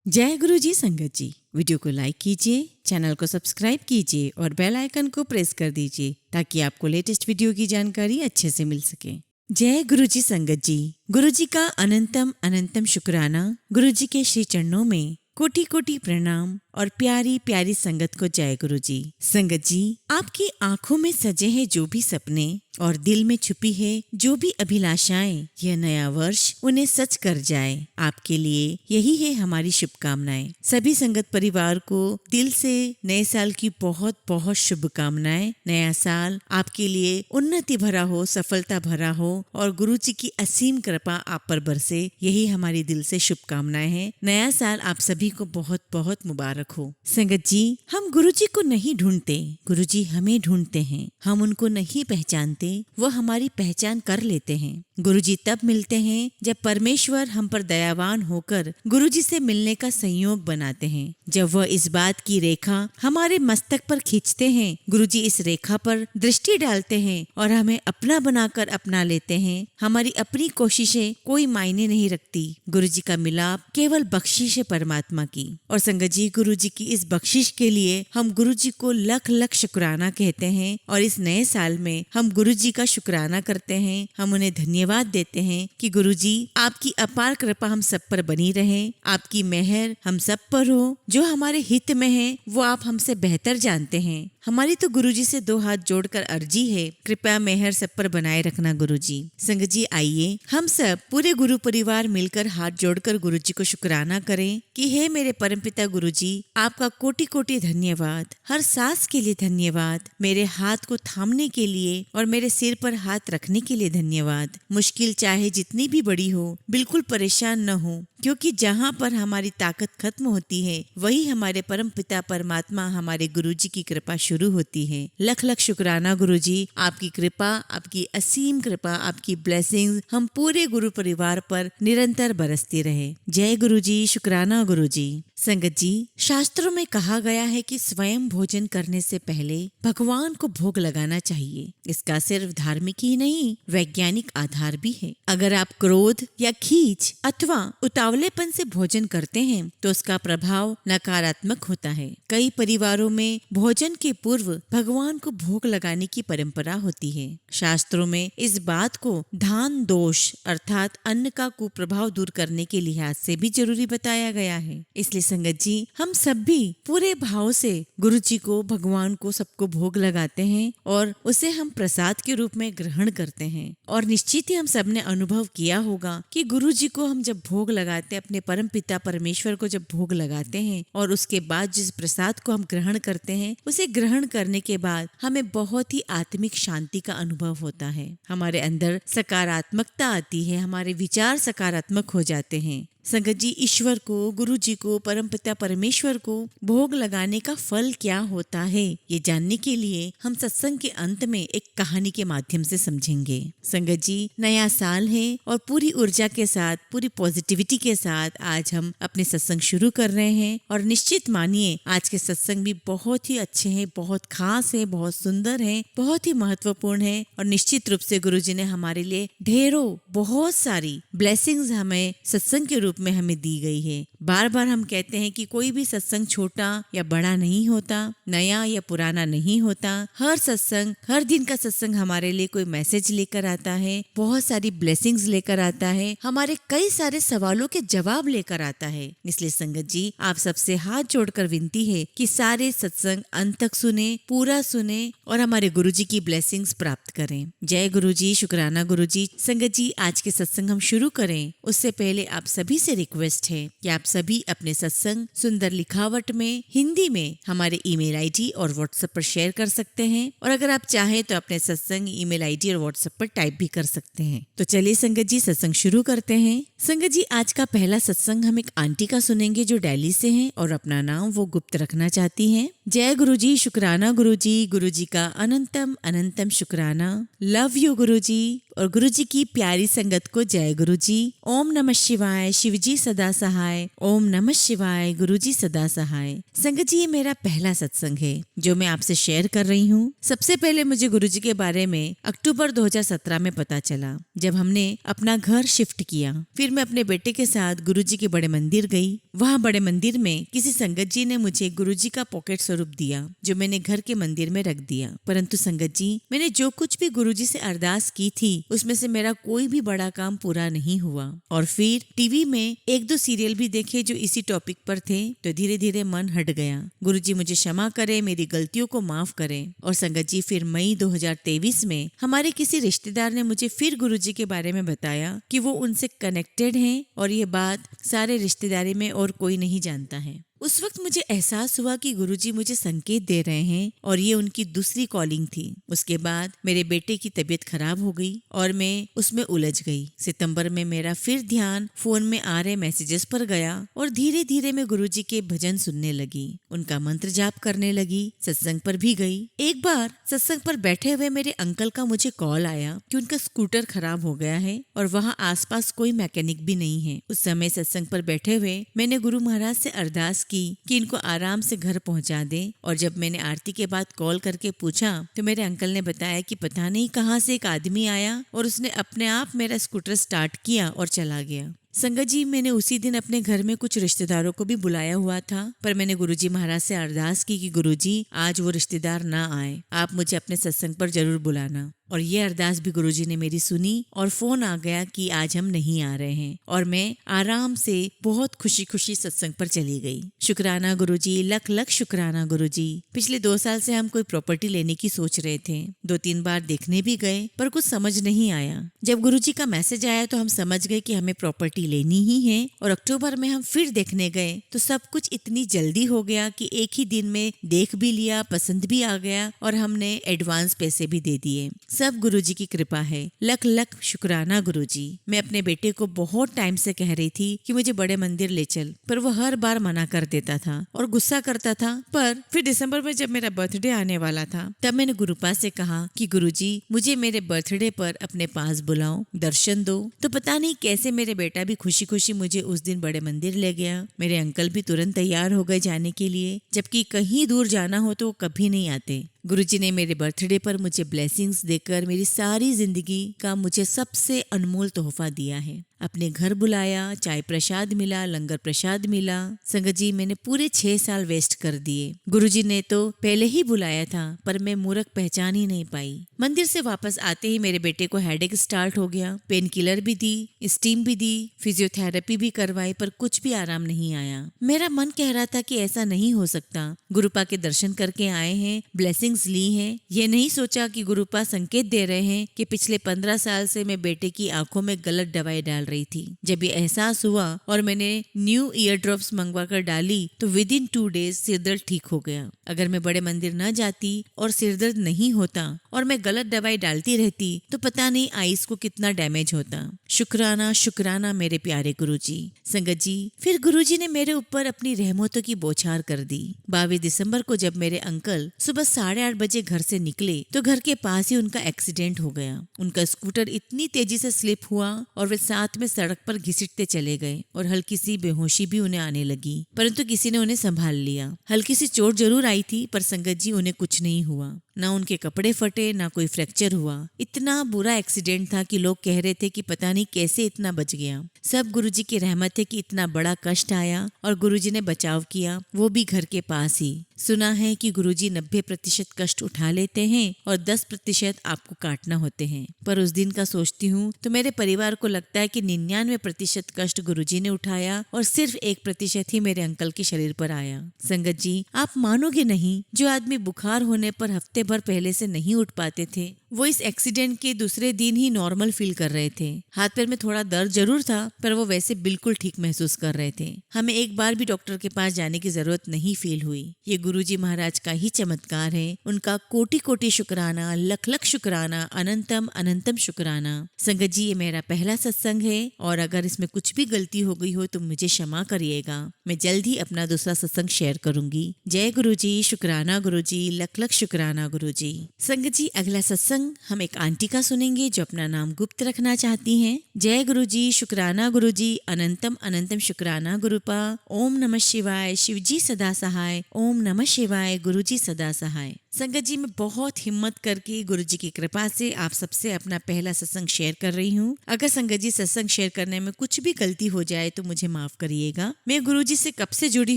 जय गुरु जी संगत जी। वीडियो को लाइक कीजिए, चैनल को सब्सक्राइब कीजिए और बेल आइकन को प्रेस कर दीजिए ताकि आपको लेटेस्ट वीडियो की जानकारी अच्छे से मिल सके। जय गुरु जी संगत जी। गुरु जी का अनंतम अनंतम शुक्राना। गुरु जी के श्री चरणों में कोटि कोटि प्रणाम और प्यारी प्यारी संगत को जय गुरु जी। संगत जी, आपकी आंखों में सजे हैं जो भी सपने और दिल में छुपी है जो भी अभिलाषाएं, यह नया वर्ष उन्हें सच कर जाए। आपके लिए यही है हमारी शुभकामनाएं। सभी संगत परिवार को दिल से नए साल की बहुत बहुत शुभकामनाएं। नया साल आपके लिए उन्नति भरा हो, सफलता भरा हो और गुरु जी की असीम कृपा आप पर बरसे, यही हमारी दिल से शुभकामनाएं हैं। नया साल आप सभी को बहुत बहुत मुबारक हो। संगत जी, हम गुरु जी को नहीं ढूंढते, गुरु जी हमें ढूंढते हैं। हम उनको नहीं पहचानते, वो हमारी पहचान कर लेते हैं। गुरु जी तब मिलते हैं जब परमेश्वर हम पर दयावान होकर गुरु जी से मिलने का संयोग बनाते हैं। जब वह इस बात की रेखा हमारे मस्तक पर खींचते हैं, गुरु जी इस रेखा पर दृष्टि डालते हैं और हमें अपना बनाकर अपना लेते हैं। हमारी अपनी कोशिशें कोई मायने नहीं रखती। गुरु जी का मिलाप केवल बख्शिश है परमात्मा की। और संगत जी, गुरु जी की इस बख्शिश के लिए हम गुरु जी को लख लख शुक्राना कहते हैं। और इस नए साल में हम गुरु जी का शुक्राना करते हैं। हम उन्हें धन्यवाद देते हैं कि गुरु जी, आपकी अपार कृपा हम सब पर बनी रहे। आपकी मेहर हम सब पर हो। जो हमारे हित में है वो आप हमसे बेहतर जानते हैं। हमारी तो गुरु जी से दो हाथ जोड़कर अर्जी है, कृपया मेहर सब पर बनाए रखना गुरु जी। संगत जी, आइए हम सब पूरे गुरु परिवार मिलकर हाथ जोड़कर गुरु जी को शुक्राना करें कि हे मेरे परमपिता गुरु जी, आपका कोटि कोटि धन्यवाद। हर सांस के लिए धन्यवाद। मेरे हाथ को थामने के लिए और मेरे सिर पर हाथ रखने के लिए धन्यवाद। मुश्किल चाहे जितनी भी बड़ी हो, बिल्कुल परेशान न हो, क्योंकि जहाँ पर हमारी ताकत खत्म होती है वही हमारे परम पिता परमात्मा हमारे गुरु जी की कृपा शुरू होती है। लख लख शुक्राना गुरु जी। आपकी कृपा, आपकी असीम कृपा, आपकी ब्लेसिंग्स हम पूरे गुरु परिवार पर निरंतर बरसती रहे। जय गुरु जी, शुक्राना गुरु जी। संगत जी, शास्त्रों में कहा गया है कि स्वयं भोजन करने से पहले भगवान को भोग लगाना चाहिए। इसका सिर्फ धार्मिक ही नहीं, वैज्ञानिक आधार भी है। अगर आप क्रोध या खींच अथवा उतावलेपन से भोजन करते हैं तो उसका प्रभाव नकारात्मक होता है। कई परिवारों में भोजन के पूर्व भगवान को भोग लगाने की परंपरा होती है। शास्त्रों में इस बात को धान दोष अर्थात अन्न का कुप्रभाव दूर करने के लिहाज से भी जरूरी बताया गया है। इसलिए संगत जी, हम सब भी पूरे भाव से गुरु जी को, भगवान को, सबको भोग लगाते हैं और उसे हम प्रसाद के रूप में ग्रहण करते हैं। और निश्चित ही हम सब ने अनुभव किया होगा कि गुरु जी को हम जब भोग लगाते हैं, अपने परम पिता परमेश्वर को जब भोग लगाते हैं और उसके बाद जिस प्रसाद को हम ग्रहण करते हैं, उसे ग्रहण करने के बाद हमें बहुत ही आत्मिक शांति का अनुभव होता है। हमारे अंदर सकारात्मकता आती है, हमारे विचार सकारात्मक हो जाते हैं। संगत जी, ईश्वर को, गुरु जी को, परमपिता परमेश्वर को भोग लगाने का फल क्या होता है, ये जानने के लिए हम सत्संग के अंत में एक कहानी के माध्यम से समझेंगे। संगत जी, नया साल है और पूरी ऊर्जा के साथ, पूरी पॉजिटिविटी के साथ आज हम अपने सत्संग शुरू कर रहे हैं। और निश्चित मानिए आज के सत्संग भी बहुत ही अच्छे हैं, बहुत खास है, बहुत सुंदर है, बहुत ही महत्वपूर्ण है। और निश्चित रूप से गुरु जी ने हमारे लिए ढेरों बहुत सारी ब्लेसिंग्स हमें सत्संग के रूप में हमें दी गई है। बार बार हम कहते हैं कि कोई भी सत्संग छोटा या बड़ा नहीं होता, नया या पुराना नहीं होता। हर सत्संग, हर दिन का सत्संग हमारे लिए कोई मैसेज लेकर आता है, बहुत सारी ब्लेसिंग्स लेकर आता है, हमारे कई सारे सवालों के जवाब लेकर आता है। इसलिए संगत जी, आप सबसे हाथ जोड़कर विनती है कि सारे सत्संग अंत तक सुने, पूरा सुने और हमारे गुरु जी की ब्लेसिंग्स प्राप्त करें। जय गुरु जी, शुक्राना गुरु जी। संगत जी, आज के सत्संग हम शुरू करें उससे पहले आप सभी से रिक्वेस्ट है कि आप सभी अपने सत्संग सुंदर लिखावट में हिंदी में हमारे ईमेल आईडी और व्हाट्सएप पर शेयर कर सकते हैं। और अगर आप चाहें तो अपने सत्संग ईमेल आईडी और व्हाट्सएप पर टाइप भी कर सकते हैं। तो चलिए संगत जी, सत्संग शुरू करते हैं। संगत जी, आज का पहला सत्संग हम एक आंटी का सुनेंगे जो दिल्ली से हैं और अपना नाम वो गुप्त रखना चाहती हैं। जय गुरु जी, शुक्राना गुरु जी। गुरु जी का अनंतम अनंतम शुक्राना। लव यू गुरु जी। और गुरु जी की प्यारी संगत को जय गुरु जी। ओम नमः शिवाय, शिव जी सदा सहाय। ओम नमः शिवाय, गुरु जी सदा सहाय। संगत जी, ये मेरा पहला सत्संग है जो मैं आपसे शेयर कर रही हूँ। सबसे पहले मुझे गुरु जी के बारे में अक्टूबर 2017 में पता चला, जब हमने अपना घर शिफ्ट किया। फिर मैं अपने बेटे के साथ गुरु जी के बड़े मंदिर गई। वहाँ बड़े मंदिर में किसी संगत जी ने मुझे गुरु जी का पॉकेट स्वरूप दिया, जो मैंने घर के मंदिर में रख दिया। परंतु संगत जी, मैंने जो कुछ भी गुरु जी से अरदास की थी उसमें से मेरा कोई भी बड़ा काम पूरा नहीं हुआ। और फिर टीवी में एक दो सीरियल भी देखे जो इसी टॉपिक पर थे, तो धीरे धीरे मन हट गया। गुरु जी मुझे क्षमा करे, मेरी गलतियों को माफ करें। और संगत जी, फिर मई 2023 में हमारे किसी रिश्तेदार ने मुझे फिर गुरु जी के बारे में बताया कि वो उनसे कनेक्टेड हैं और ये बात सारे रिश्तेदारी में और कोई नहीं जानता है। उस वक्त मुझे एहसास हुआ कि गुरुजी मुझे संकेत दे रहे हैं और ये उनकी दूसरी कॉलिंग थी। उसके बाद मेरे बेटे की तबीयत खराब हो गई और मैं उसमें उलझ गई। सितंबर में मेरा फिर ध्यान फोन में आ रहे मैसेजेस पर गया और धीरे धीरे मैं गुरुजी के भजन सुनने लगी, उनका मंत्र जाप करने लगी, सत्संग पर भी गई। एक बार सत्संग पर बैठे हुए मेरे अंकल का मुझे कॉल आया कि उनका स्कूटर खराब हो गया है और वहाँ आसपास कोई मैकेनिक भी नहीं है। उस समय सत्संग पर बैठे हुए मैंने गुरु महाराज से अरदास की कि इनको आराम से घर पहुंचा दें। और जब मैंने आरती के बाद कॉल करके पूछा तो मेरे अंकल ने बताया कि पता नहीं कहां से एक आदमी आया और उसने अपने आप मेरा स्कूटर स्टार्ट किया और चला गया। संगत जी, मैंने उसी दिन अपने घर में कुछ रिश्तेदारों को भी बुलाया हुआ था, पर मैंने गुरुजी महाराज से अरदास की कि गुरुजी, आज वो रिश्तेदार ना आए, आप मुझे अपने सत्संग पर जरूर बुलाना। और ये अरदास भी गुरुजी ने मेरी सुनी और फोन आ गया कि आज हम नहीं आ रहे हैं। और मैं आराम से बहुत खुशी खुशी सत्संग पर चली गई। शुक्राना गुरुजी, लख लख शुक्राना गुरुजी। पिछले 2 साल से हम कोई प्रॉपर्टी लेने की सोच रहे थे। 2-3 बार देखने भी गए पर कुछ समझ नहीं आया। जब गुरुजी का मैसेज आया तो हम समझ गए कि हमें प्रॉपर्टी लेनी ही है। और अक्टूबर में हम फिर देखने गए तो सब कुछ इतनी जल्दी हो गया कि एक ही दिन में देख भी लिया, पसंद भी आ गया और हमने एडवांस पैसे भी दे दिए। सब गुरुजी की कृपा है। लख लख शुक्राना गुरुजी। मैं अपने बेटे को बहुत टाइम से कह रही थी कि मुझे बड़े मंदिर ले चल, पर वो हर बार मना कर देता था और गुस्सा करता था। पर फिर दिसंबर में जब मेरा बर्थडे आने वाला था तब मैंने गुरुपा से कहा कि गुरुजी, मुझे मेरे बर्थडे पर अपने पास बुलाओ, दर्शन दो। तो पता नहीं कैसे मेरे बेटा भी खुशी खुशी मुझे उस दिन बड़े मंदिर ले गया। मेरे अंकल भी तुरंत तैयार हो गए जाने के लिए, जबकि कहीं दूर जाना हो तो वो कभी नहीं आते। गुरुजी ने मेरे बर्थडे पर मुझे ब्लेसिंग्स देकर मेरी सारी जिंदगी का मुझे सबसे अनमोल तोहफा दिया है। अपने घर बुलाया, चाय प्रसाद मिला, लंगर प्रसाद मिला। संगत जी, मैंने पूरे 6 साल वेस्ट कर दिए। गुरुजी ने तो पहले ही बुलाया था पर मैं मूर्ख पहचान ही नहीं पाई। मंदिर से वापस आते ही मेरे बेटे को हेडेक स्टार्ट हो गया। पेन किलर भी दी, स्टीम भी दी, फिजियोथेरेपी भी करवाई, पर कुछ भी आराम नहीं आया। मेरा मन कह रहा था कि ऐसा नहीं हो सकता। गुरुपा के दर्शन करके आए हैं, ब्लेसिंग्स ली हैं, ये नहीं सोचा कि गुरुपा संकेत दे रहे हैं कि पिछले 15 साल से मैं बेटे की आंखों में गलत दवाई डाल रही थी। जब ये एहसास हुआ और मैंने न्यू ईयर ड्रॉप्स मंगवा कर डाली तो विद इन 2 डेज सिरदर्द ठीक हो गया। अगर मैं बड़े मंदिर न जाती और सिरदर्द नहीं होता और मैं गलत दवाई डालती रहती तो पता नहीं आईज को कितना डैमेज होता। शुक्राना शुक्राना मेरे प्यारे गुरुजी। संगत जी, फिर गुरुजी ने मेरे ऊपर अपनी रहमतों की बौछार कर दी। 22 दिसंबर को जब मेरे अंकल सुबह 8:30 बजे घर से निकले तो घर के पास ही उनका एक्सीडेंट हो गया। उनका स्कूटर इतनी तेजी से स्लिप हुआ और वे साथ में सड़क पर घिसटते चले गए और हल्की सी बेहोशी भी उन्हें आने लगी, परंतु किसी ने उन्हें संभाल लिया। हल्की सी चोट जरूर आई थी पर संगत जी, उन्हें कुछ नहीं हुआ। ना उनके कपड़े फटे, ना कोई फ्रैक्चर हुआ। इतना बुरा एक्सीडेंट था कि लोग कह रहे थे कि पता नहीं कैसे इतना बच गया। सब गुरुजी की रहमत है कि इतना बड़ा कष्ट आया और गुरुजी ने बचाव किया, वो भी घर के पास ही। सुना है कि गुरुजी 90% कष्ट उठा लेते हैं और 10% आपको काटना होते हैं। पर उस दिन का सोचती हूँ तो मेरे परिवार को लगता है कि 99% कष्ट गुरुजी ने उठाया और सिर्फ 1% ही मेरे अंकल के शरीर पर आया। संगत जी, आप मानोगे नहीं, जो आदमी बुखार होने पर हफ्ते भर पहले से नहीं उठ पाते थे, वो इस एक्सीडेंट के दूसरे दिन ही नॉर्मल फील कर रहे थे। हाथ पैर में थोड़ा दर्द जरूर था पर वो वैसे बिल्कुल ठीक महसूस कर रहे थे। हमें एक बार भी डॉक्टर के पास जाने की जरूरत नहीं फील हुई। ये गुरुजी महाराज का ही चमत्कार है। उनका कोटि कोटि शुक्राना, लख लख शुक्राना, अनंतम अनंतम शुक्राना। संगत जी, ये मेरा पहला सत्संग है और अगर इसमें कुछ भी गलती हो गई हो तो मुझे क्षमा करिएगा। मैं जल्द ही अपना दूसरा सत्संग शेयर करूंगी। जय गुरुजी, शुक्राना गुरुजी, लख लख शुक्राना गुरुजी। संगत जी, अगला सत्संग सत्संग हम एक आंटी का सुनेंगे जो अपना नाम गुप्त रखना चाहती हैं। जय गुरु जी, शुक्राना गुरु जी, अनंतम अनंतम शुक्राना गुरुपा। ओम नमः शिवाय, शिव जी सदा सहाय। ओम नमः शिवाय, गुरु जी सदा सहाय। संगत जी, मैं बहुत हिम्मत करके गुरु जी की कृपा से आप सबसे अपना पहला सत्संग शेयर कर रही हूँ। अगर संगत जी सत्संग शेयर करने में कुछ भी गलती हो जाए तो मुझे माफ करिएगा। मैं गुरु जी से कब से जुड़ी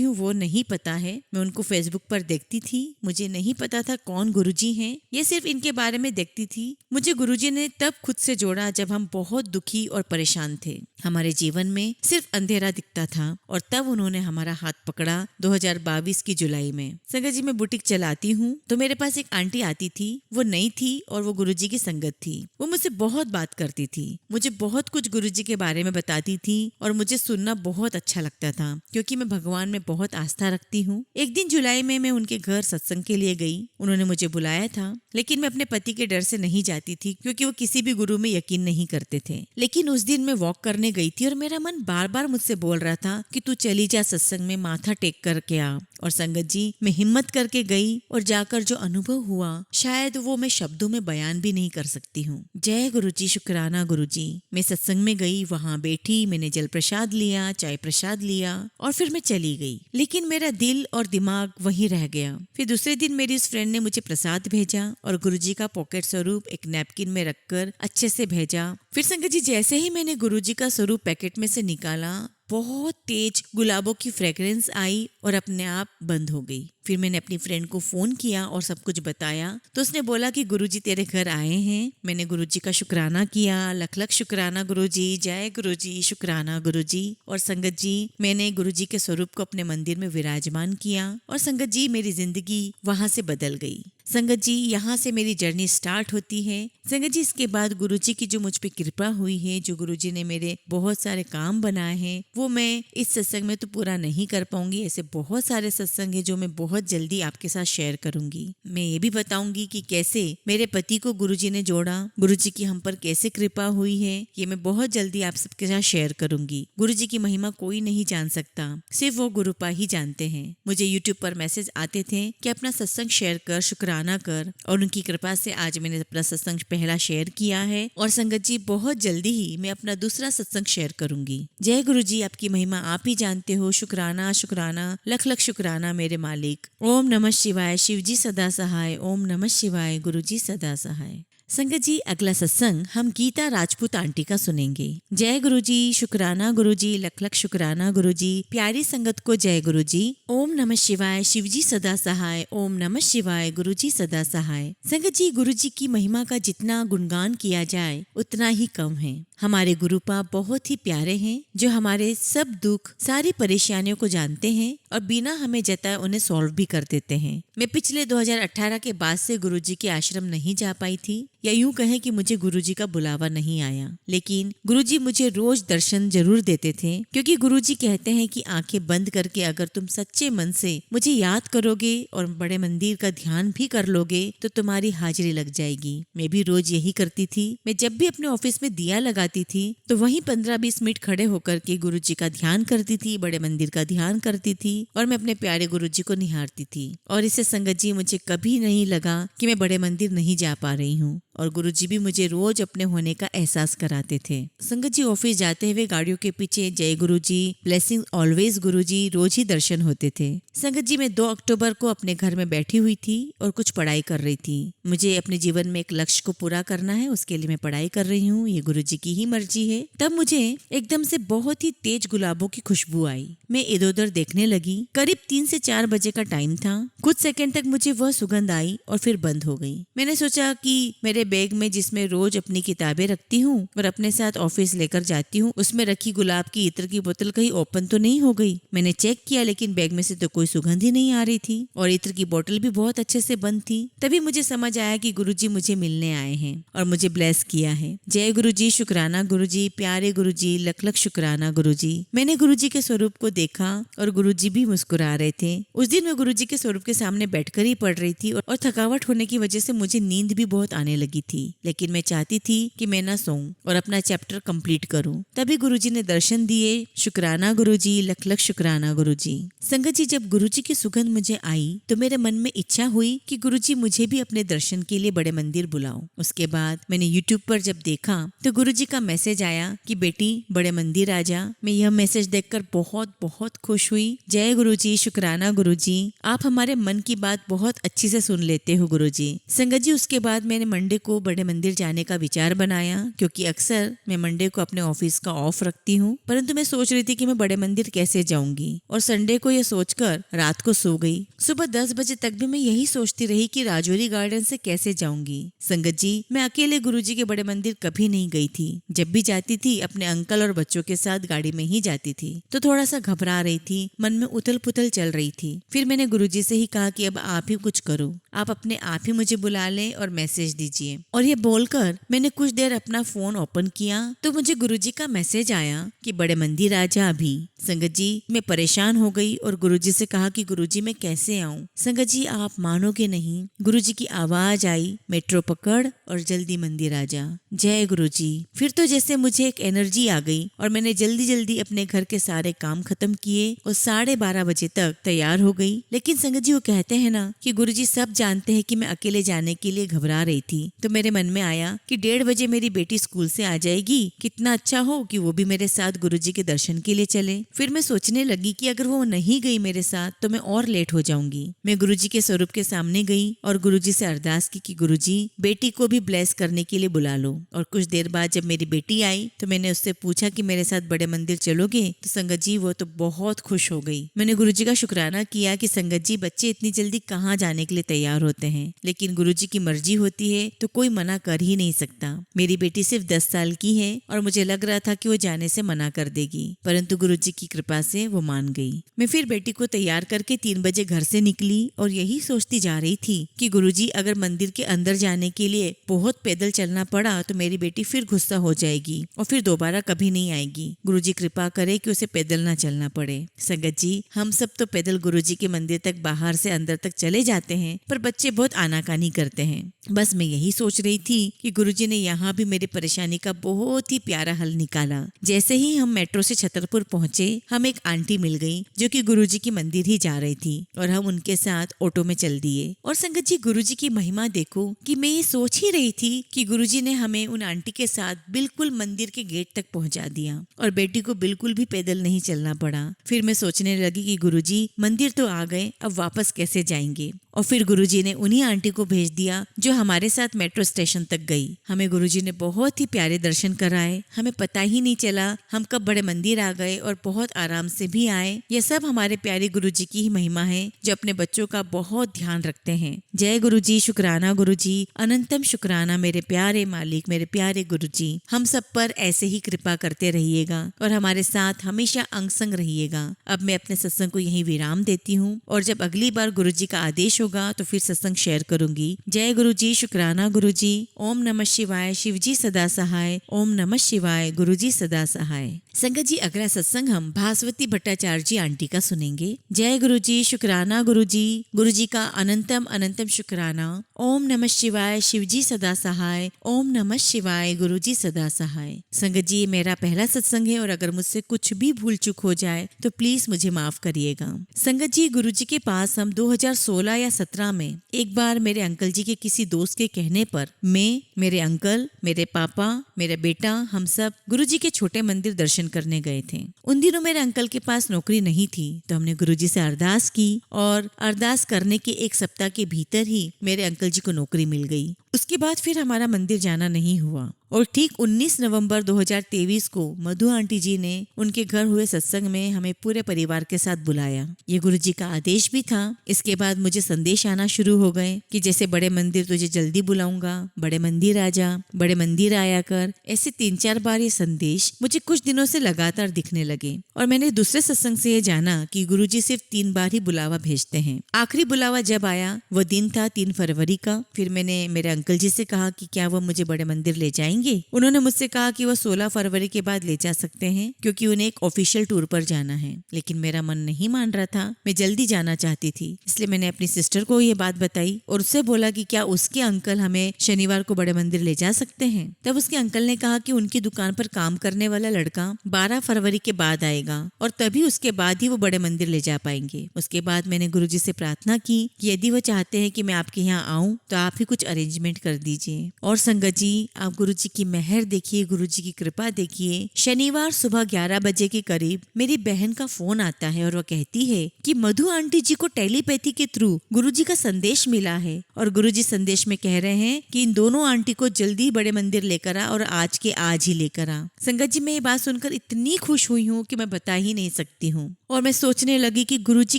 हूँ वो नहीं पता है। मैं उनको फेसबुक पर देखती थी, मुझे नहीं पता था कौन गुरु जी हैं। ये सिर्फ इनके बारे में देखती थी। मुझे गुरु जी ने तब खुद से जोड़ा जब हम बहुत दुखी और परेशान थे। हमारे जीवन में सिर्फ अंधेरा दिखता था और तब उन्होंने हमारा हाथ पकड़ा 2022 की जुलाई में। संगत जी, मैं बुटीक चलाती हूँ तो मेरे पास एक आंटी आती थी। वो नई थी और वो गुरुजी की संगत थी। वो मुझसे बहुत बात करती थी, मुझे बहुत कुछ गुरुजी के बारे में बताती थी और मुझे सुनना बहुत अच्छा लगता था क्योंकि मैं भगवान में बहुत आस्था रखती हूँ। एक दिन जुलाई में मैं उनके घर सत्संग के लिए गई। उन्होंने मुझे बुलाया था, लेकिन मैं अपने पति के डर से नहीं जाती थी क्योंकि वो किसी भी गुरु में यकीन नहीं करते थे। लेकिन उस दिन मैं वॉक करने गई थी और मेरा मन बार बार मुझसे बोल रहा था कि तू चली जा सत्संग में, माथा टेक करके आ। और संगत जी, मैं हिम्मत करके गई और जाकर जो अनुभव हुआ शायद वो मैं शब्दों में बयान भी नहीं कर सकती हूँ। जय गुरु जी, शुक्राना गुरु जी। मैं सत्संग में गई, वहाँ बैठी, मैंने जल प्रसाद लिया, चाय प्रसाद लिया और फिर मैं चली गई। लेकिन मेरा दिल और दिमाग वहीं रह गया। फिर दूसरे दिन मेरी उस फ्रेंड ने मुझे प्रसाद भेजा और गुरुजी का पॉकेट स्वरूप एक नैपकिन में रखकर अच्छे से भेजा। फिर संगत जी, जैसे ही मैंने गुरुजी का स्वरूप पैकेट में से निकाला, बहुत तेज गुलाबों की फ्रेग्रेंस आई और अपने आप बंद हो गई। फिर मैंने अपनी फ्रेंड को फोन किया और सब कुछ बताया तो उसने बोला कि गुरुजी तेरे घर आए हैं। मैंने गुरुजी का शुक्राना किया, लख लख शुक्राना गुरुजी, जय गुरुजी, शुक्राना गुरुजी। और संगत जी, मैंने गुरुजी के स्वरूप को अपने मंदिर में विराजमान किया और संगत जी, मेरी जिंदगी वहां से बदल गई। संगत जी, यहाँ से मेरी जर्नी स्टार्ट होती है। संगत जी, इसके बाद गुरुजी की जो मुझ पे कृपा हुई है, जो गुरुजी ने मेरे बहुत सारे काम बनाए हैं, वो मैं इस सत्संग में तो पूरा नहीं कर पाऊंगी। ऐसे बहुत सारे सत्संग है जो मैं बहुत जल्दी आपके साथ शेयर करूंगी। मैं ये भी बताऊंगी कि कैसे मेरे पति को गुरुजी ने जोड़ा, गुरुजी की हम पर कैसे कृपा हुई है, ये मैं बहुत जल्दी आप सबके साथ शेयर करूंगी। गुरुजी की महिमा कोई नहीं जान सकता, सिर्फ वो गुरुपा ही जानते हैं। मुझे यूट्यूब पर मैसेज आते थे कि अपना सत्संग शेयर कर, शुक्राना कर, और उनकी कृपा से आज मैंने अपना सत्संग पहला शेयर किया है। और संगत जी, बहुत जल्दी ही मैं अपना दूसरा सत्संग शेयर करूंगी। जय गुरु जी, आपकी महिमा आप ही जानते हो। शुक्राना शुक्राना, लख लख शुक्राना मेरे मालिक। ओम नमः शिवाय, शिव जी सदा सहाय। ओम नमः शिवाय, गुरु जी सदा सहाय। संगत जी, अगला सत्संग हम गीता राजपूत आंटी का सुनेंगे। जय गुरु जी, शुक्राना गुरु जी, लख लख शुक्राना गुरु जी। प्यारी संगत को जय गुरु जी। ओम नमः शिवाय, शिव जी सदा सहाय। ओम नमः शिवाय, गुरु जी सदा सहाय। संगत जी, गुरु जी की महिमा का जितना गुणगान किया जाए उतना ही कम है। हमारे गुरुपा बहुत ही प्यारे हैं, जो हमारे सब दुख, सारी परेशानियों को जानते हैं और बिना हमें जताए उन्हें सॉल्व भी कर देते हैं। मैं पिछले 2018 के बाद से गुरुजी के आश्रम नहीं जा पाई थी, या यूं कहें कि मुझे गुरुजी का बुलावा नहीं आया। लेकिन गुरुजी मुझे रोज दर्शन जरूर देते थे, क्योंकि गुरुजी कहते हैं कि आंखें बंद करके अगर तुम सच्चे मन से मुझे याद करोगे और बड़े मंदिर का ध्यान भी कर लोगे तो तुम्हारी हाजिरी लग जाएगी। मैं भी रोज यही करती थी। मैं जब भी अपने ऑफिस में दिया लगाती थी तो वहीं 15-20 मिनट खड़े होकर के गुरुजी का ध्यान करती थी, बड़े मंदिर का ध्यान करती थी और मैं अपने प्यारे गुरुजी को निहारती थी। और इससे संगत जी, मुझे कभी नहीं लगा कि मैं बड़े मंदिर नहीं जा पा रही हूँ, और गुरुजी भी मुझे रोज अपने होने का एहसास कराते थे। संगत जी, ऑफिस जाते हुए गाड़ियों के पीछे जय गुरुजी, ब्लेसिंग ऑलवेज गुरुजी, रोज ही दर्शन होते थे। संगत जी, मैं 2 अक्टूबर को अपने घर में बैठी हुई थी और कुछ पढ़ाई कर रही थी। मुझे अपने जीवन में एक लक्ष्य को पूरा करना है, उसके लिए मैं पढ़ाई कर रही हूँ, ये गुरुजी की ही मर्जी है। तब मुझे एकदम से बहुत ही तेज गुलाबों की खुशबू आई। मैं इधर उधर देखने लगी। करीब 3 से 4 बजे का टाइम था। कुछ सेकंड तक मुझे वह सुगंध आई और फिर बंद हो गई। मैंने सोचा कि मेरे बैग में, जिसमें रोज अपनी किताबें रखती हूँ और अपने साथ ऑफिस लेकर जाती हूँ, उसमें रखी गुलाब की इत्र की बोतल कहीं ओपन तो नहीं हो गई। मैंने चेक किया, लेकिन बैग में से तो कोई सुगंध ही नहीं आ रही थी और इत्र की बोतल भी बहुत अच्छे से बंद थी। तभी मुझे समझ आया कि गुरुजी मुझे मिलने आए हैं और मुझे ब्लेस किया है। जय गुरुजी, शुक्राना गुरुजी, प्यारे गुरुजी, लख लख शुक्राना गुरुजी। मैंने गुरुजी के स्वरूप को देखा और गुरुजी भी मुस्कुरा रहे थे। उस दिन मैं गुरुजी के स्वरूप के सामने बैठकर ही पढ़ रही थी और थकावट होने की वजह से मुझे नींद भी बहुत आने लगी लगी थी, लेकिन मैं चाहती थी कि मैं ना सोऊं और अपना चैप्टर कंप्लीट करूं। तभी गुरुजी ने दर्शन दिए। शुक्राना गुरुजी, लख लख शुक्राना गुरुजी। संगत जी, जब गुरुजी की सुगंध मुझे आई तो मेरे मन में इच्छा हुई कि गुरुजी मुझे भी अपने दर्शन के लिए बड़े मंदिर बुलाओ। उसके बाद मैंने यूट्यूब पर जब देखा तो गुरुजी का मैसेज आया कि बेटी बड़े मंदिर आ जा। मैं यह मैसेज देखकर बहुत बहुत खुश हुई। जय गुरुजी, शुक्राना गुरुजी, आप हमारे मन की बात बहुत अच्छी से सुन लेते हो गुरुजी। संगत जी, उसके बाद मैंने मंडे को बड़े मंदिर जाने का विचार बनाया, क्योंकि अक्सर मैं मंडे को अपने ऑफिस का ऑफ रखती हूँ, परंतु मैं सोच रही थी कि मैं बड़े मंदिर कैसे जाऊंगी, और संडे को यह सोचकर रात को सो गई। सुबह 10 बजे तक भी मैं यही सोचती रही कि राजौरी गार्डन से कैसे जाऊंगी। संगत जी, मैं अकेले गुरुजी के बड़े मंदिर कभी नहीं गई थी। जब भी जाती थी अपने अंकल और बच्चों के साथ गाड़ी में ही जाती थी, तो थोड़ा सा घबरा रही थी, मन में उथल पुथल चल रही थी। फिर मैंने गुरुजी से ही कहा कि अब आप ही कुछ करो, आप अपने आप ही मुझे बुला लें और मैसेज दीजिए। और ये बोलकर मैंने कुछ देर अपना फोन ओपन किया तो मुझे गुरुजी का मैसेज आया कि बड़े मंदिर आजा अभी। संगत जी, मैं परेशान हो गई और गुरुजी से कहा कि गुरुजी मैं कैसे आऊं। संगत जी, आप मानोगे नहीं, गुरुजी की आवाज आई, मेट्रो पकड़ और जल्दी मंदिर आजा। जय गुरुजी। फिर तो जैसे मुझे एक एनर्जी आ गई और मैंने जल्दी जल्दी अपने घर के सारे काम खत्म किए और 12:30 बजे तक तैयार हो गई। लेकिन संगत जी, वो कहते हैं ना कि गुरुजी सब जानते हैं कि मैं अकेले जाने के लिए घबरा रही थी। तो मेरे मन में आया कि 1:30 बजे मेरी बेटी स्कूल से आ जाएगी, कितना अच्छा हो कि वो भी मेरे साथ गुरुजी के दर्शन के लिए चले। फिर मैं सोचने लगी कि अगर वो नहीं गई मेरे साथ तो मैं और लेट हो जाऊंगी। मैं गुरुजी के स्वरूप के सामने गई और गुरुजी से अरदास की कि गुरुजी बेटी को भी ब्लेस करने के लिए बुला लो। और कुछ देर बाद जब मेरी बेटी आई तो मैंने उससे पूछा कि मेरे साथ बड़े मंदिर चलोगे। तो संगत जी, वो तो बहुत खुश हो गई। मैंने गुरुजी का शुक्राना किया कि संगत जी, बच्चे इतनी जल्दी कहाँ जाने के लिए तैयार होते हैं, लेकिन गुरुजी की मर्जी होती है तो कोई मना कर ही नहीं सकता। मेरी बेटी सिर्फ 10 साल की है और मुझे लग रहा था कि वो जाने से मना कर देगी, परंतु गुरुजी की कृपा से वो मान गई। मैं फिर बेटी को तैयार करके 3 बजे घर से निकली और यही सोचती जा रही थी कि गुरुजी अगर मंदिर के अंदर जाने के लिए बहुत पैदल चलना पड़ा तो मेरी बेटी फिर गुस्सा हो जाएगी और फिर दोबारा कभी नहीं आएगी। गुरुजी कृपा करे कि उसे पैदल ना चलना पड़े। संगत जी, हम सब तो पैदल गुरुजी के मंदिर तक बाहर से अंदर तक चले जाते हैं, पर बच्चे बहुत आनाकानी करते हैं। बस मैं यही सोच रही थी कि गुरुजी ने यहाँ भी मेरी परेशानी का बहुत ही प्यारा हल निकाला। जैसे ही हम मेट्रो से छतरपुर पहुंचे, हम एक आंटी मिल गई जो कि गुरुजी की मंदिर ही जा रही थी और हम उनके साथ ऑटो में चल दिए। और संगत जी, गुरुजी की महिमा देखो कि मैं ये सोच ही रही थी कि गुरुजी ने हमें उन आंटी के साथ बिल्कुल मंदिर के गेट तक पहुंचा दिया और बेटी को बिल्कुल भी पैदल नहीं चलना पड़ा। फिर मैं सोचने लगी कि गुरुजी मंदिर तो आ गए, अब वापस कैसे जाएंगे। और फिर गुरुजी ने उन्हीं आंटी को भेज दिया जो हमारे साथ मेट्रो स्टेशन तक गई। हमें गुरुजी ने बहुत ही प्यारे दर्शन कराए, हमें पता ही नहीं चला हम कब बड़े मंदिर आ गए और बहुत आराम से भी आए। ये सब हमारे प्यारे गुरुजी की ही महिमा है जो अपने बच्चों का बहुत ध्यान रखते हैं। जय गुरुजी, शुक्राना गुरुजी, अनंतम शुक्राना मेरे प्यारे मालिक, मेरे प्यारे गुरुजी। हम सब पर ऐसे ही कृपा करते रहिएगा और हमारे साथ हमेशा अंग संग रहिएगा। अब मैं अपने सत्संग को यहीं विराम देती हूँ और जब अगली बार गुरुजी का आदेश होगा तो फिर सत्संग शेयर करूंगी। जय गुरुजी, शुक्राना गुरुजी। ओम नमः शिवाय, शिवजी सदा सहाय। ओम नमः शिवाय, गुरुजी सदा सहाय। संगत जी, अगला सत्संग हम भास्वती भट्टाचार्य जी आंटी का सुनेंगे। जय गुरुजी, शुक्राना गुरुजी। गुरुजी का अनंतम अनंतम शुक्राना। ओम नमः शिवाय, शिवजी सदा सहाय। ओम नमः शिवाय, गुरुजी सदा सहाय। संगत जी, ये मेरा पहला सत्संग है और अगर मुझसे कुछ भी भूल चूक हो जाए तो प्लीज मुझे माफ करिएगा। संगत जी, गुरुजी के पास हम 2016 या 17 में एक बार मेरे अंकल जी के किसी दोस्त के कहने पर मैं, मेरे अंकल, मेरे पापा, मेरा बेटा, हम सब गुरुजी के छोटे मंदिर दर्शन करने गए थे। उन दिनों मेरे अंकल के पास नौकरी नहीं थी तो हमने गुरुजी से अरदास की और अरदास करने के 1 सप्ताह के भीतर ही मेरे अंकल जी को नौकरी मिल गई। उसके बाद फिर हमारा मंदिर जाना नहीं हुआ और ठीक 19 नवंबर 2023 को मधु आंटी जी ने उनके घर हुए सत्संग में हमें पूरे परिवार के साथ बुलाया। ये गुरुजी का आदेश भी था। इसके बाद मुझे संदेश आना शुरू हो गए कि जैसे बड़े मंदिर तुझे जल्दी बुलाऊंगा, बड़े मंदिर आजा, बड़े मंदिर आया कर। ऐसे 3-4 बार ये संदेश मुझे कुछ दिनों से लगातार दिखने लगे और मैंने दूसरे सत्संग से ये जाना कि गुरुजी सिर्फ 3 बार ही बुलावा भेजते हैं। आखिरी बुलावा जब आया वो दिन था 3 फरवरी का। फिर मैंने मेरे अंकल जी से कहा कि क्या वो मुझे बड़े मंदिर ले जाएंगे। उन्होंने मुझसे कहा कि वो 16 फरवरी के बाद ले जा सकते हैं क्योंकि उन्हें एक ऑफिशियल टूर पर जाना है। लेकिन मेरा मन नहीं मान रहा था, मैं जल्दी जाना चाहती थी। इसलिए मैंने अपनी सिस्टर को ये बात बताई और उससे बोला कि क्या उसके अंकल हमें शनिवार को बड़े मंदिर ले जा सकते हैं। तब उसके अंकल ने कहा कि उनकी दुकान पर काम करने वाला लड़का 12 फरवरी के बाद आएगा और तभी उसके बाद ही वो बड़े मंदिर ले जा पाएंगे। उसके बाद मैंने गुरुजी से प्रार्थना की कि यदि वो चाहते हैं कि मैं आपके यहाँ आऊँ तो आप ही कुछ अरेंजमेंट कर दीजिए। और संगत जी, आप गुरुजी की मेहर देखिए, गुरुजी की कृपा देखिए। शनिवार सुबह 11 बजे के करीब मेरी बहन का फोन आता है और वह कहती है कि मधु आंटी जी को टेलीपैथी के थ्रू गुरुजी का संदेश मिला है और गुरुजी संदेश में कह रहे हैं कि इन दोनों आंटी को जल्दी बड़े मंदिर लेकर आ और आज के आज ही लेकर आ। संगत जी, मैं ये बात सुनकर इतनी खुश हुई हूँ कि मैं बता ही नहीं सकती हूँ। और मैं सोचने लगी कि गुरुजी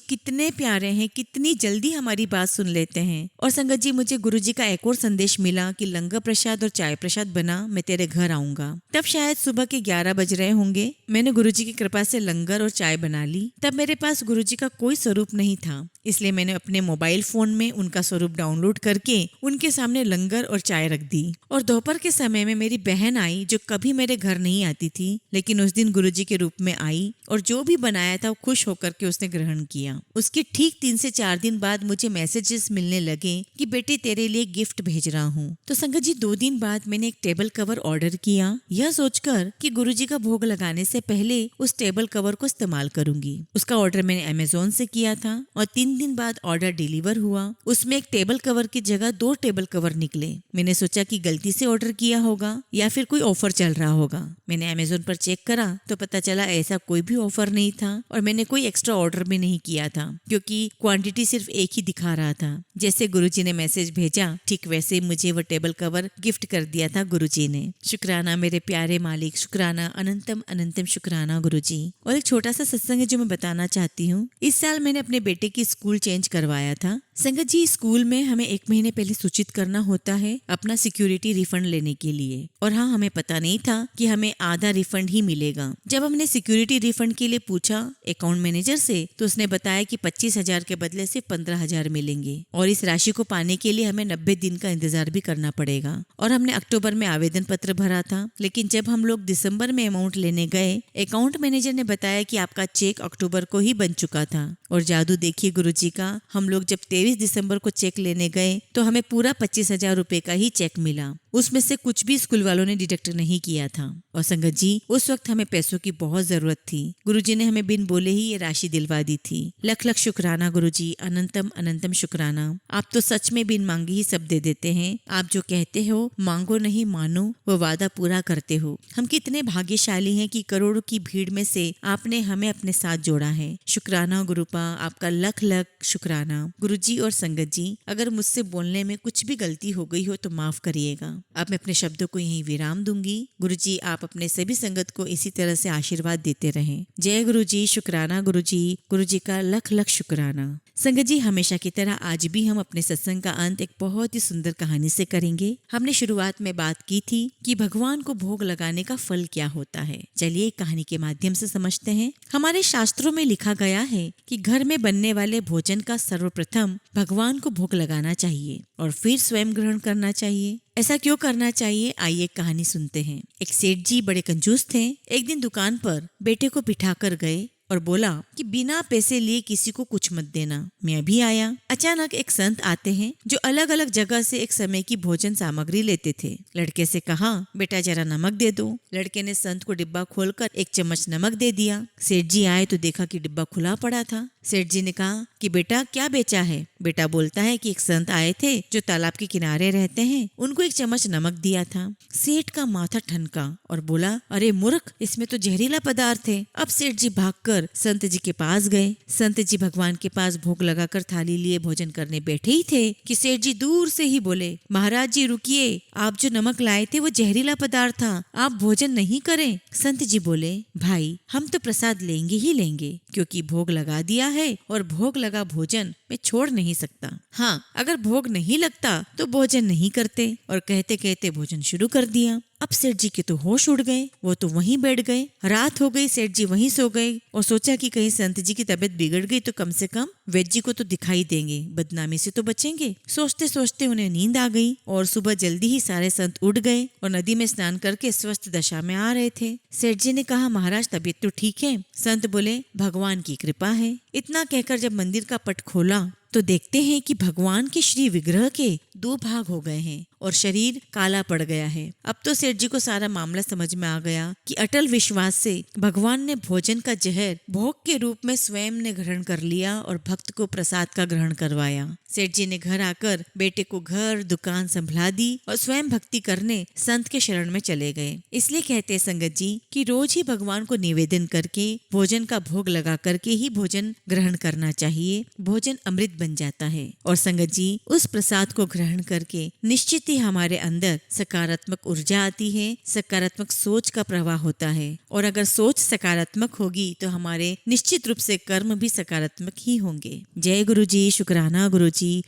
कितने प्यारे हैं, कितनी जल्दी हमारी बात सुन लेते हैं। और संगत जी, मुझे गुरुजी का एक और संदेश मिला कि लंगर प्रसाद और चाय प्रसाद बना, मैं तेरे घर आऊंगा। तब शायद सुबह के 11 बज रहे होंगे। मैंने गुरुजी की कृपा से लंगर और चाय बना ली। तब मेरे पास गुरुजी का कोई स्वरूप नहीं था, इसलिए मैंने अपने मोबाइल फोन में उनका स्वरूप डाउनलोड करके उनके सामने लंगर और चाय रख दी। और दोपहर के समय में मेरी बहन आई जो कभी मेरे घर नहीं आती थी, लेकिन उस दिन गुरुजी के रूप में आई और जो भी बनाया था वो खुश होकर के उसने ग्रहण किया। उसके ठीक 3 से 4 दिन बाद मुझे मैसेजेस मिलने लगे कि बेटे तेरे लिए गिफ्ट भेज रहा हूँ। तो संगत जी, 2 दिन बाद मैंने एक टेबल कवर ऑर्डर किया, यह सोचकर कि गुरुजी का भोग लगाने से पहले उस टेबल कवर को इस्तेमाल करूंगी। उसका ऑर्डर मैंने अमेज़न से किया था और 3 दिन बाद ऑर्डर डिलीवर हुआ। उसमें एक टेबल कवर की जगह 2 टेबल कवर निकले। मैंने सोचा कि गलती से ऑर्डर किया होगा या फिर कोई ऑफर चल रहा होगा। मैंने अमेज़न पर चेक करा तो पता चला ऐसा कोई भी ऑफर नहीं था और मैंने कोई एक्स्ट्रा ऑर्डर भी नहीं किया था क्योंकि क्वांटिटी सिर्फ एक ही दिखा रहा था। जैसे गुरुजी ने मैसेज भेजा ठीक वैसे मुझे वो टेबल कवर गिफ्ट कर दिया था गुरुजी ने। शुक्राना मेरे प्यारे मालिक, शुक्राना, अनंतम अनंतम शुक्राना गुरुजी। और एक छोटा सा सत्संग है जो मैं बताना चाहती हूँ। इस साल मैंने अपने बेटे की स्कूल चेंज करवाया था। संगत जी, स्कूल में हमें 1 महीने पहले सूचित करना होता है अपना सिक्योरिटी रिफंड लेने के लिए। और हाँ, हमें पता नहीं था कि हमें आधा रिफंड ही मिलेगा। जब हमने सिक्योरिटी रिफंड के लिए पूछा अकाउंट मैनेजर से तो उसने बताया कि 25,000 के बदले सिर्फ 15,000 मिलेंगे और इस राशि को पाने के लिए हमें 90 दिन का इंतजार भी करना पड़ेगा। और हमने अक्टूबर में आवेदन पत्र भरा था, लेकिन जब हम लोग दिसंबर में अमाउंट लेने गए, अकाउंट मैनेजर ने बताया कि आपका चेक अक्टूबर को ही बन चुका था। और जादू देखिए गुरुजी का, हम लोग जब 23 दिसंबर को चेक लेने गए तो हमें पूरा 25,000 रुपए का ही चेक मिला। उसमें से कुछ भी स्कूल वालों ने डिडक्ट नहीं किया था। और संगत जी, उस वक्त हमें पैसों की बहुत जरूरत थी। गुरुजी ने हमें बिन बोले ही ये राशि दिलवा दी थी। लख लख शुक्राना गुरुजी, अनंतम अनंतम शुक्राना। आप तो सच में बिन मांगे ही सब दे देते हैं। आप जो कहते हो मांगो नहीं मानो, वो वादा पूरा करते हो। हम कितने भाग्यशाली हैं कि करोड़ों की भीड़ में से आपने हमें अपने साथ जोड़ा है। शुक्राना गुरुपा, आपका लख लख शुक्राना। गुरुजी और संगत जी, अगर मुझसे बोलने में कुछ भी गलती हो गई हो तो माफ करिएगा। अब मैं अपने शब्दों को यहीं विराम दूंगी। गुरुजी, आप अपने सभी संगत को इसी तरह से आशीर्वाद देते रहें। जय गुरुजी, शुक्राना गुरुजी, गुरुजी का लख लख शुक्राना। संगत जी, हमेशा की तरह आज भी हम अपने सत्संग का अंत एक बहुत ही सुंदर कहानी से करेंगे। हमने शुरुआत में बात की थी कि भगवान को भोग लगाने का फल क्या होता है। चलिए कहानी के माध्यम से समझते हैं। हमारे शास्त्रों में लिखा गया है कि घर में बनने वाले भोजन का सर्वप्रथम भगवान को भोग लगाना चाहिए और फिर स्वयं ग्रहण करना चाहिए। ऐसा क्यों करना चाहिए, आइए कहानी सुनते हैं। एक सेठ जी बड़े कंजूस थे। एक दिन दुकान पर बेटे को बिठा कर गए और बोला कि बिना पैसे लिए किसी को कुछ मत देना, मैं अभी आया। अचानक एक संत आते हैं जो अलग अलग जगह से एक समय की भोजन सामग्री लेते थे। लड़के से कहा, बेटा जरा नमक दे दो। लड़के ने संत को डिब्बा खोलकर 1 चम्मच नमक दे दिया। सेठ जी आए तो देखा कि डिब्बा खुला पड़ा था। सेठ जी ने कहा कि बेटा क्या बेचा है। बेटा बोलता है कि एक संत आए थे जो तालाब के किनारे रहते हैं, उनको 1 चम्मच नमक दिया था। सेठ का माथा ठनका और बोला, अरे मूर्ख, इसमें तो जहरीला पदार्थ है। अब सेठ जी भागकर संत जी के पास गए। संत जी भगवान के पास भोग लगाकर थाली लिए भोजन करने बैठे ही थे कि सेठ जी दूर से ही बोले, महाराज जी रुकिए, आप जो नमक लाए थे वो जहरीला पदार्थ था, आप भोजन नहीं करें। संत जी बोले, भाई हम तो प्रसाद लेंगे ही लेंगे क्योंकि भोग लगा दिया है और भोग लगा भोजन मैं छोड़ नहीं सकता। हाँ, अगर भोग नहीं लगता तो भोजन नहीं करते। और कहते कहते भोजन शुरू कर दिया। अब सेठ जी के तो होश उड़ गए, वो तो वहीं बैठ गए। रात हो गई, सेठ जी वहीं सो गए और सोचा कि कहीं संत जी की तबीयत बिगड़ गई तो कम से कम वैद्य जी को तो दिखाई देंगे, बदनामी से तो बचेंगे। सोचते सोचते उन्हें नींद आ गई और सुबह जल्दी ही सारे संत उठ गए और नदी में स्नान करके स्वस्थ दशा में आ रहे थे। सेठ जी ने कहा, महाराज तबीयत तो ठीक है? संत बोले, भगवान की कृपा है। इतना कहकर जब मंदिर का पट खोला तो देखते हैं कि भगवान के श्री विग्रह के 2 भाग हो गए हैं और शरीर काला पड़ गया है। अब तो सेठ जी को सारा मामला समझ में आ गया कि अटल विश्वास से भगवान ने भोजन का जहर भोग के रूप में स्वयं ने ग्रहण कर लिया और भक्त को प्रसाद का ग्रहण करवाया। सेठ जी ने घर आकर बेटे को घर दुकान संभला दी और स्वयं भक्ति करने संत के शरण में चले गए। इसलिए कहते हैं संगत जी कि रोज ही भगवान को निवेदन करके भोजन का भोग लगा करके ही भोजन ग्रहण करना चाहिए। भोजन अमृत बन जाता है और संगत जी उस प्रसाद को ग्रहण करके निश्चित ही हमारे अंदर सकारात्मक ऊर्जा आती है, सकारात्मक सोच का प्रवाह होता है और अगर सोच सकारात्मक होगी तो हमारे निश्चित रूप से कर्म भी सकारात्मक ही होंगे। जय गुरु जी, शुक्राना गुरु जी।